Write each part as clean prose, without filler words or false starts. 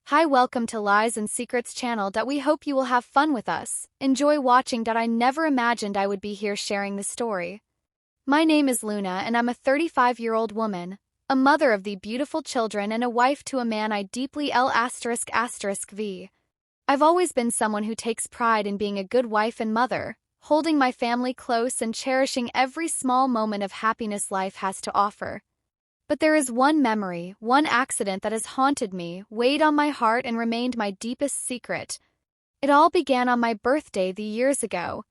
Hi, welcome to Lies and Secrets channel. We hope you will have fun with us. Enjoy watching. I never imagined I would be here sharing the story. My name is Luna and I'm a 35-year-old woman, a mother of the beautiful children and a wife to a man I deeply L***V. I've always been someone who takes pride in being a good wife and mother, holding my family close and cherishing every small moment of happiness life has to offer. But there is one memory, one accident that has haunted me, weighed on my heart and remained my deepest secret. It all began on my birthday years ago.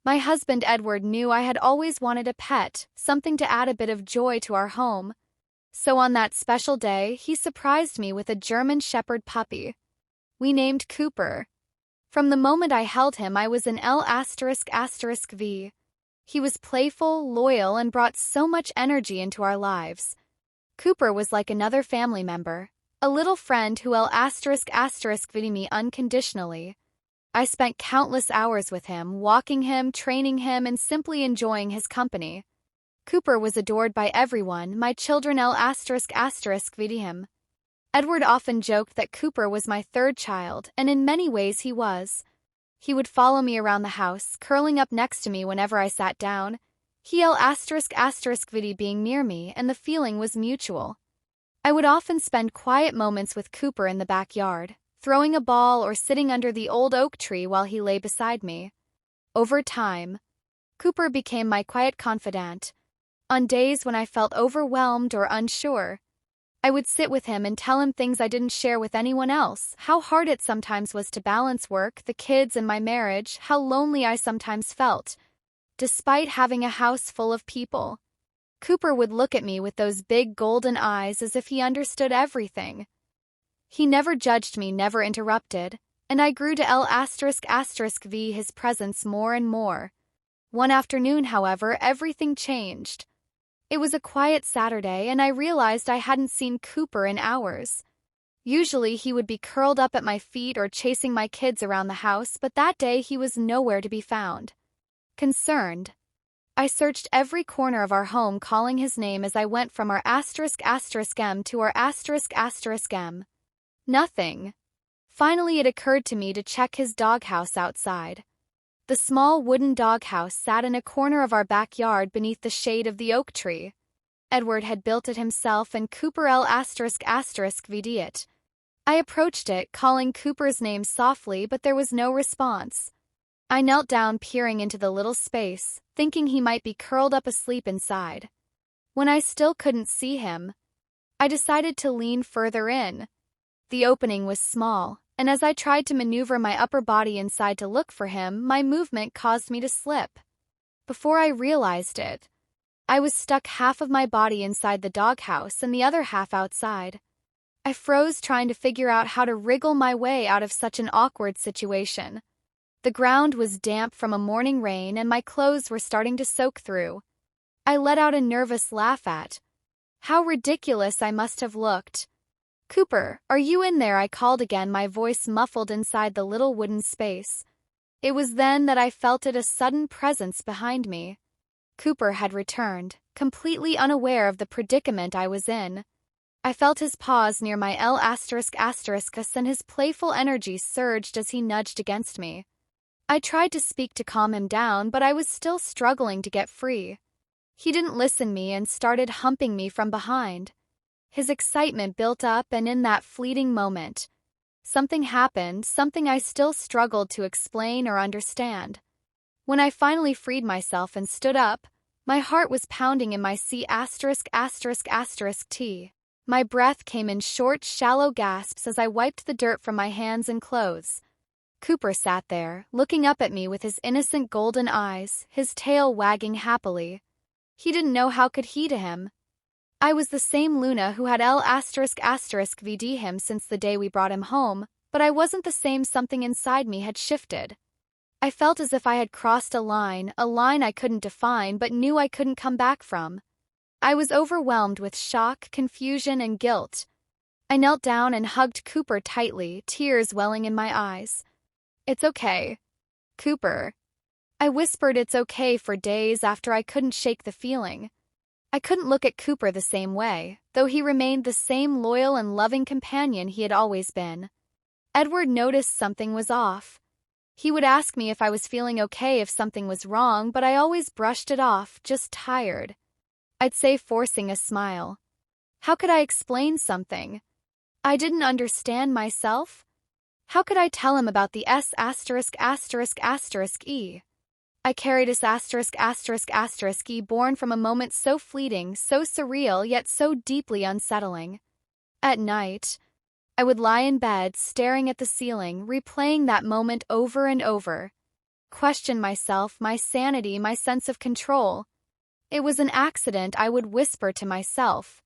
My husband Edward knew I had always wanted a pet, something to add a bit of joy to our home. So on that special day, he surprised me with a German Shepherd puppy. We named Cooper. From the moment I held him, I was an L***V. He was playful, loyal, and brought so much energy into our lives. Cooper was like another family member, a little friend who L***ed me unconditionally. I spent countless hours with him, walking him, training him, and simply enjoying his company. Cooper was adored by everyone, my children L***ed him. Edward often joked that Cooper was my third child, and in many ways he was. He would follow me around the house, curling up next to me whenever I sat down. He L***ed being near me, and the feeling was mutual. I would often spend quiet moments with Cooper in the backyard, throwing a ball or sitting under the old oak tree while he lay beside me. Over time, Cooper became my quiet confidant. On days when I felt overwhelmed or unsure, I would sit with him and tell him things I didn't share with anyone else, how hard it sometimes was to balance work, the kids, and my marriage, how lonely I sometimes felt. Despite having a house full of people, Cooper would look at me with those big golden eyes as if he understood everything. He never judged me, never interrupted, and I grew to L***V his presence more and more. One afternoon, however, everything changed. It was a quiet Saturday, and I realized I hadn't seen Cooper in hours. Usually he would be curled up at my feet or chasing my kids around the house, but that day he was nowhere to be found. Concerned, I searched every corner of our home calling his name as I went from our ***M to our ***M. Nothing. Finally it occurred to me to check his doghouse outside. The small wooden doghouse sat in a corner of our backyard beneath the shade of the oak tree. Edward had built it himself and Cooper L***vd it. I approached it, calling Cooper's name softly, but there was no response. I knelt down, peering into the little space, thinking he might be curled up asleep inside. When I still couldn't see him, I decided to lean further in. The opening was small, and as I tried to maneuver my upper body inside to look for him, my movement caused me to slip. Before I realized it, I was stuck half of my body inside the doghouse and the other half outside. I froze, trying to figure out how to wriggle my way out of such an awkward situation. The ground was damp from a morning rain and my clothes were starting to soak through. I let out a nervous laugh at how ridiculous I must have looked. "Cooper, are you in there?" I called again, my voice muffled inside the little wooden space. It was then that I felt a sudden presence behind me. Cooper had returned, completely unaware of the predicament I was in. I felt his paws near my L***, and his playful energy surged as he nudged against me. I tried to speak to calm him down, but I was still struggling to get free. He didn't listen to me and started humping me from behind. His excitement built up, and in that fleeting moment, something happened, something I still struggled to explain or understand. When I finally freed myself and stood up, my heart was pounding in my C*******. My breath came in short, shallow gasps as I wiped the dirt from my hands and clothes. Cooper sat there, looking up at me with his innocent golden eyes, his tail wagging happily. He didn't know how could he to him. I was the same Luna who had L***vd him since the day we brought him home, but I wasn't the same. Something inside me had shifted. I felt as if I had crossed a line I couldn't define but knew I couldn't come back from. I was overwhelmed with shock, confusion, and guilt. I knelt down and hugged Cooper tightly, tears welling in my eyes. "It's okay, Cooper," I whispered. "It's okay." For days after I couldn't shake the feeling. I couldn't look at Cooper the same way, though he remained the same loyal and loving companion he had always been. Edward noticed something was off. He would ask me if I was feeling okay if something was wrong, but I always brushed it off, just tired. I'd say, forcing a smile. How could I explain something I didn't understand myself? How could I tell him about the S******E? I carried S******E born from a moment so fleeting, so surreal, yet so deeply unsettling. At night, I would lie in bed, staring at the ceiling, replaying that moment over and over. Question myself, my sanity, my sense of control. It was an accident, I would whisper to myself.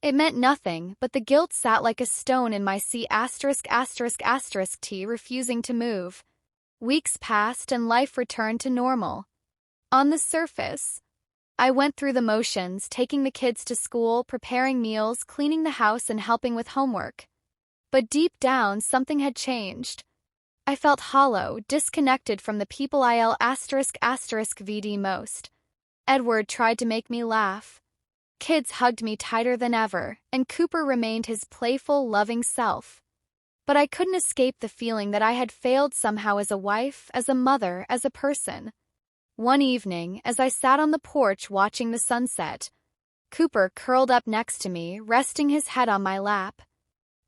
It meant nothing, but the guilt sat like a stone in my C*******T, refusing to move. Weeks passed and life returned to normal. On the surface, I went through the motions, taking the kids to school, preparing meals, cleaning the house, and helping with homework. But deep down, something had changed. I felt hollow, disconnected from the people I *****VD most. Edward tried to make me laugh. Kids hugged me tighter than ever, and Cooper remained his playful, loving self. But I couldn't escape the feeling that I had failed somehow as a wife, as a mother, as a person. One evening, as I sat on the porch watching the sunset, Cooper curled up next to me, resting his head on my lap.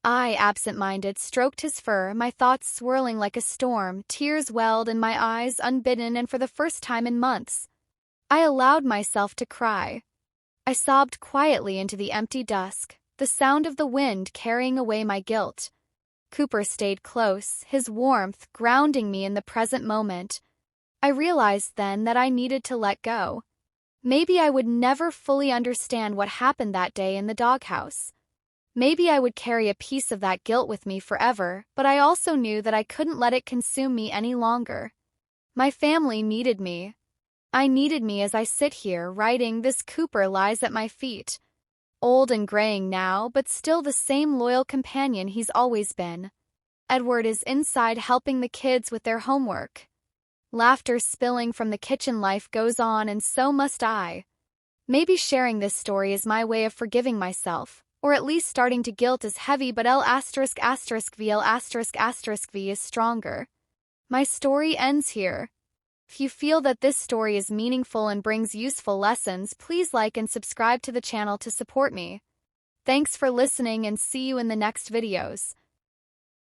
I, absent-minded, stroked his fur, my thoughts swirling like a storm, tears welled in my eyes, unbidden, and for the first time in months, I allowed myself to cry. I sobbed quietly into the empty dusk, the sound of the wind carrying away my guilt. Cooper stayed close, his warmth grounding me in the present moment. I realized then that I needed to let go. Maybe I would never fully understand what happened that day in the doghouse. Maybe I would carry a piece of that guilt with me forever, but I also knew that I couldn't let it consume me any longer. My family needed me. I needed me as I sit here writing. This Cooper lies at my feet. Old and graying now, but still the same loyal companion he's always been. Edward is inside helping the kids with their homework. Laughter spilling from the kitchen, life goes on, and so must I. Maybe sharing this story is my way of forgiving myself, or at least starting to. Guilt is heavy, but L*****V is stronger. My story ends here. If you feel that this story is meaningful and brings useful lessons, please like and subscribe to the channel to support me. Thanks for listening, and see you in the next videos.